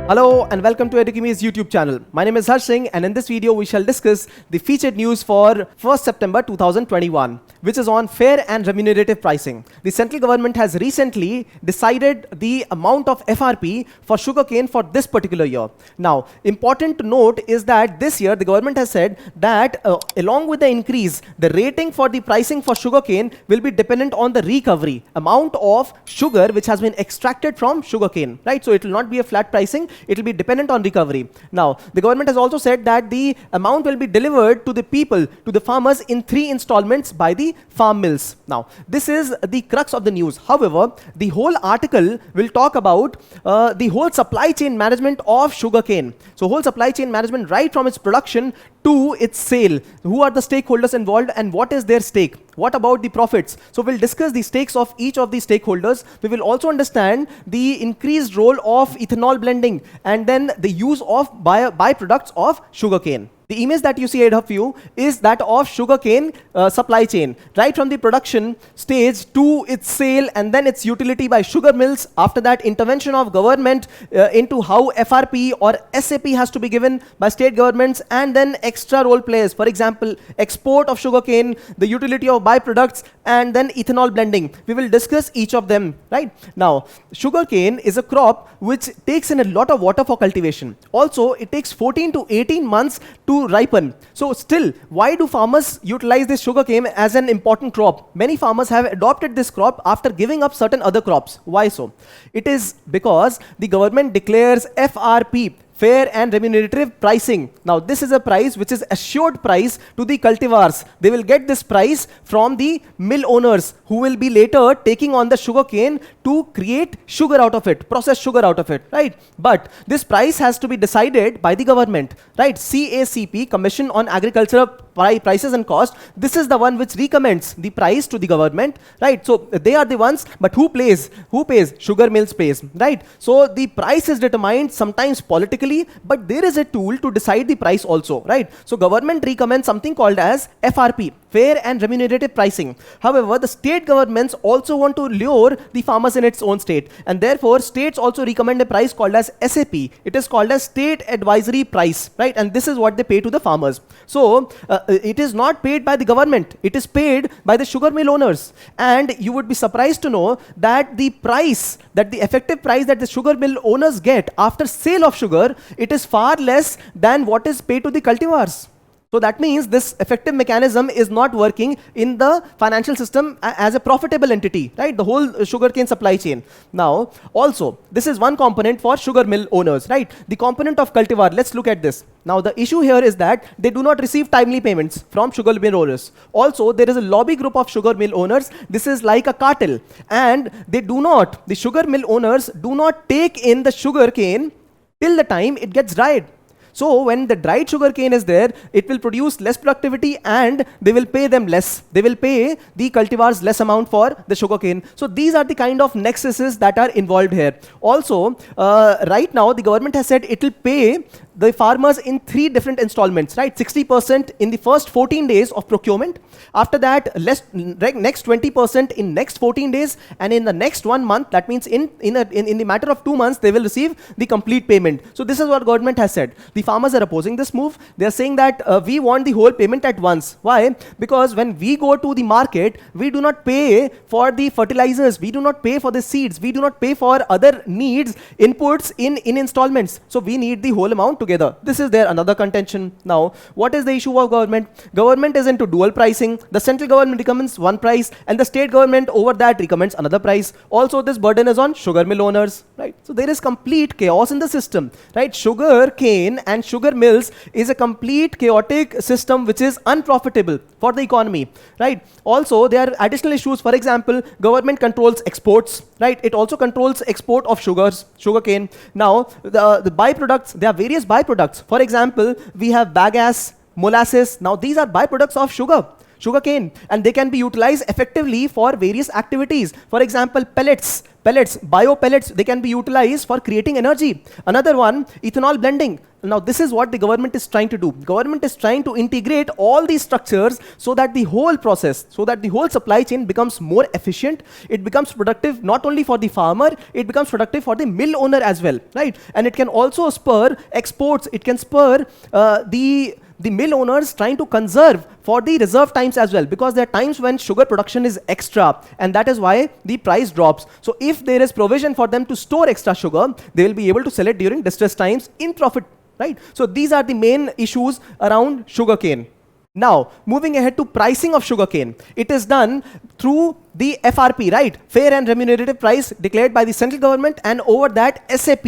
Hello and welcome to Edukemy's YouTube channel. My name is Harsh Singh, and in this video we shall discuss the featured news for 1st September 2021, which is on fair and remunerative pricing. The central government has recently decided the amount of FRP for sugarcane for this particular year. Now, important to note is that this year the government has said that along with the increase, the rating for the pricing for sugarcane will be dependent on the recovery amount of sugar which has been extracted from sugarcane, right? So it will not be a flat pricing. It will be dependent on recovery. Now, the government has also said that the amount will be delivered to the people, to the farmers in 3 installments by the farm mills. Now, this is the crux of the news. However, the whole article will talk about the whole supply chain management of sugarcane. So, whole supply chain management right from its production to its sale. Who are the stakeholders involved and what is their stake? What about the profits? So we'll discuss the stakes of each of the stakeholders. We will also understand the increased role of ethanol blending and then the use of byproducts of sugarcane. The image that you see ahead of you is that of sugarcane supply chain, right from the production stage to its sale and then its utility by sugar mills. After that, intervention of government into how FRP or SAP has to be given by state governments, and then extra role players. For example, export of sugarcane, the utility of byproducts, and then ethanol blending. We will discuss each of them, right? Now, sugarcane is a crop which takes in a lot of water for cultivation. Also, it takes 14 to 18 months to ripen. So still, why do farmers utilize this sugarcane as an important crop? Many farmers have adopted this crop after giving up certain other crops. Why so? It is because the government declares FRP, fair and remunerative pricing. Now, this is a price which is assured price to the cultivars. They will get this price from the mill owners who will be later taking on the sugarcane to create sugar out of it, process sugar out of it, right? But this price has to be decided by the government, right? CACP, Commission on Agricultural Prices and Cost. This is the one which recommends the price to the government, right? So they are the ones, but who pays? Who pays? Sugar mills pays, right? So the price is determined sometimes politically, but there is a tool to decide the price also, right? So government recommends something called as FRP, fair and remunerative pricing. However, the state governments also want to lure the farmers in its own state, and therefore states also recommend a price called as SAP. It is called as state advisory price, right? And this is what they pay to the farmers. So it is not paid by the government, it is paid by the sugar mill owners. And you would be surprised to know that the price, that the effective price that the sugar mill owners get after sale of sugar, it is far less than what is paid to the cultivars. So that means this effective mechanism is not working in the financial system as a profitable entity, right? The whole sugarcane supply chain. Now, also, this is one component for sugar mill owners, right? The component of cultivar, let's look at this. Now, the issue here is that they do not receive timely payments from sugar mill owners. Also, there is a lobby group of sugar mill owners. This is like a cartel, and they do not, the sugar mill owners do not take in the sugarcane till the time it gets dried. So when the dried sugarcane is there, it will produce less productivity and they will pay them less. They will pay the cultivars less amount for the sugarcane. So these are the kind of nexuses that are involved here. Also, right now the government has said it will pay the farmers in 3 different installments, right? 60% in the first 14 days of procurement. After that, next 20% in next 14 days, and in the next 1 month, that means in the matter of 2 months, they will receive the complete payment. So this is what government has said. The farmers are opposing this move. They are saying that we want the whole payment at once. Why? Because when we go to the market, we do not pay for the fertilizers, we do not pay for the seeds, we do not pay for other needs, inputs in installments. So we need the whole amount together. This is their another contention. Now, what is the issue of government? Government is into dual pricing. The central government recommends one price and the state government over that recommends another price. Also, this burden is on sugar mill owners, right? So there is complete chaos in the system, right? Sugar cane and sugar mills is a complete chaotic system which is unprofitable for the economy, right? Also, there are additional issues. For example, government controls exports, right? It also controls export of sugarcane. Now, the byproducts, there are various byproducts. For example, we have bagasse, molasses. Now, these are byproducts of sugar. sugarcane, and they can be utilized effectively for various activities. For example, pellets, bio pellets, they can be utilized for creating energy. Another one, ethanol blending. Now this is what the government is trying to do. Government is trying to integrate all these structures so that the whole process, so that the whole supply chain becomes more efficient. It becomes productive not only for the farmer, it becomes productive for the mill owner as well, right? And it can also spur exports. It can spur the mill owners trying to conserve for the reserve times as well, because there are times when sugar production is extra, and that is why the price drops. So if there is provision for them to store extra sugar, they will be able to sell it during distress times in profit, right? So these are the main issues around sugarcane. Now, moving ahead to pricing of sugarcane, it is done through the FRP, right? Fair and remunerative price declared by the central government, and over that SAP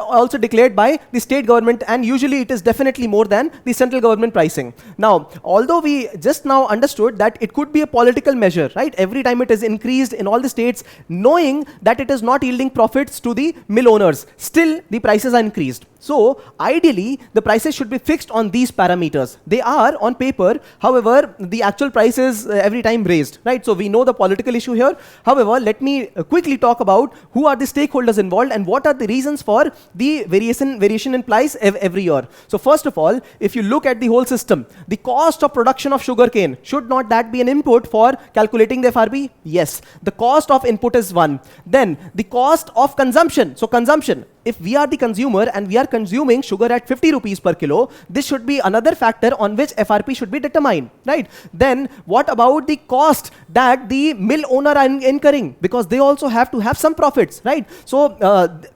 also declared by the state government, and usually it is definitely more than the central government pricing. Now, although we just now understood that it could be a political measure, right? Every time it is increased in all the states, knowing that it is not yielding profits to the mill owners, still the prices are increased. So ideally, the prices should be fixed on these parameters. They are on paper, however, the actual price is every time raised, right? So we know the political issue here. However, let me quickly talk about who are the stakeholders involved and what are the reasons for the variation in price every year. So first of all, if you look at the whole system, the cost of production of sugarcane, should not that be an input for calculating the FRP? Yes. The cost of input is one. Then the cost of consumption. So consumption, if we are the consumer and we are consuming sugar at 50 rupees per kilo, this should be another factor on which FRP should be determined, right? Then what about the cost that the mill owner are incurring? Because they also have to have some profits, right? So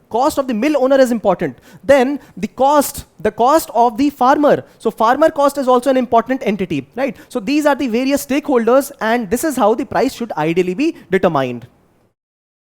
cost of the mill owner is important. Then the cost of the farmer. So farmer cost is also an important entity, right? So these are the various stakeholders, and this is how the price should ideally be determined.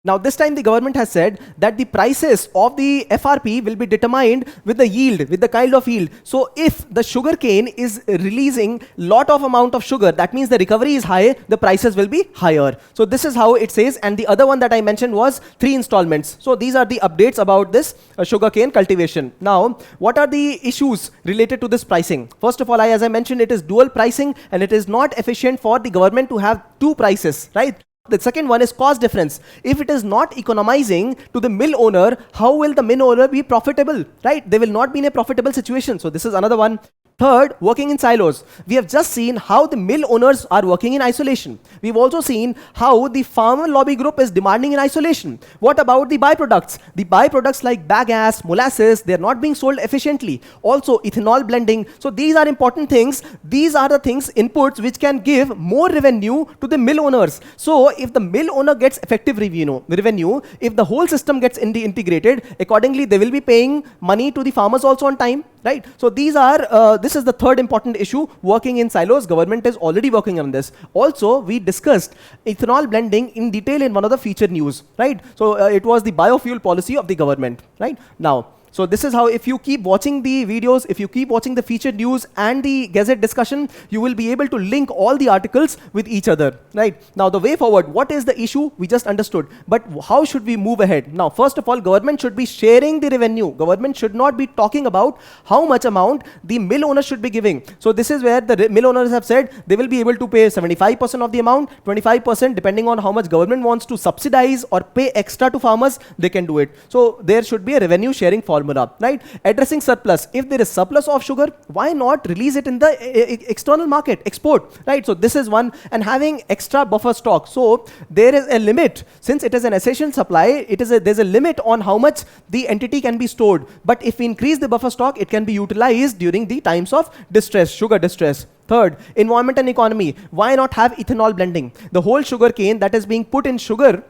Now this time the government has said that the prices of the FRP will be determined with the yield, with the kind of yield. So if the sugarcane is releasing lot of amount of sugar, that means the recovery is high, the prices will be higher. So this is how it says, and the other one that I mentioned was 3 installments. So these are the updates about this sugarcane cultivation. Now, what are the issues related to this pricing? First of all, as I mentioned, it is dual pricing, and it is not efficient for the government to have 2 prices, right? The second one is cost difference. If it is not economizing to the mill owner, how will the mill owner be profitable, right? They will not be in a profitable situation. So this is another one. Third, working in silos. We have just seen how the mill owners are working in isolation. We've also seen how the farmer lobby group is demanding in isolation. What about the byproducts? The byproducts like bagasse, molasses, they are not being sold efficiently. Also, ethanol blending. So these are important things. These are the things, inputs, which can give more revenue to the mill owners. So if the mill owner gets effective revenue, if the whole system gets integrated, accordingly, they will be paying money to the farmers also on time, right? So these are, this is the third important issue, working in silos. Government is already working on this. Also, we discussed ethanol blending in detail in one of the featured news, right? So it was the biofuel policy of the government, right? Now, so this is how, if you keep watching the videos, if you keep watching the featured news and the Gazette discussion, you will be able to link all the articles with each other, right? Now, the way forward, what is the issue? We just understood. But how should we move ahead? Now, first of all, government should be sharing the revenue. Government should not be talking about how much amount the mill owners should be giving. So this is where the mill owners have said they will be able to pay 75% of the amount, 25% depending on how much government wants to subsidize or pay extra to farmers, they can do it. So there should be a revenue sharing formula, right? Addressing surplus. If there is surplus of sugar, why not release it in the external market, export, right? So this is one. And having extra buffer stock. So there is a limit. Since it is an essential supply, there's a limit on how much the entity can be stored. But if we increase the buffer stock, it can be utilized during the times of distress, sugar distress. Third, environment and economy. Why not have ethanol blending? The whole sugar cane that is being put in sugar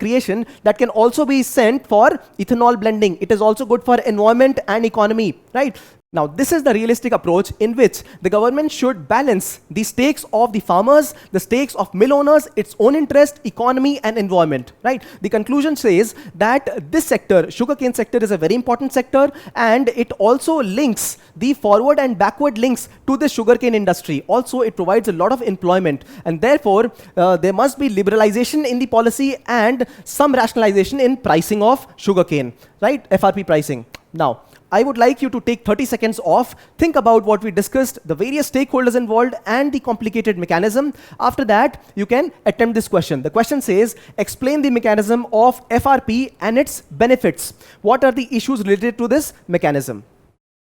creation, that can also be sent for ethanol blending. It is also good for environment and economy, right? Now, this is the realistic approach in which the government should balance the stakes of the farmers, the stakes of mill owners, its own interest, economy and environment, right? The conclusion says that this sector, sugarcane sector, is a very important sector, and it also links the forward and backward links to the sugarcane industry. Also, it provides a lot of employment, and therefore, there must be liberalization in the policy and some rationalization in pricing of sugarcane, right? FRP pricing. Now, I would like you to take 30 seconds off, think about what we discussed, the various stakeholders involved, and the complicated mechanism. After that, you can attempt this question. The question says, explain the mechanism of FRP and its benefits. What are the issues related to this mechanism?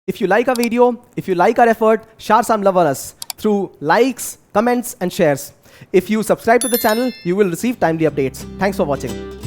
If you like our video, if you like our effort, share some love on us through likes, comments, and shares. If you subscribe to the channel, you will receive timely updates. Thanks for watching.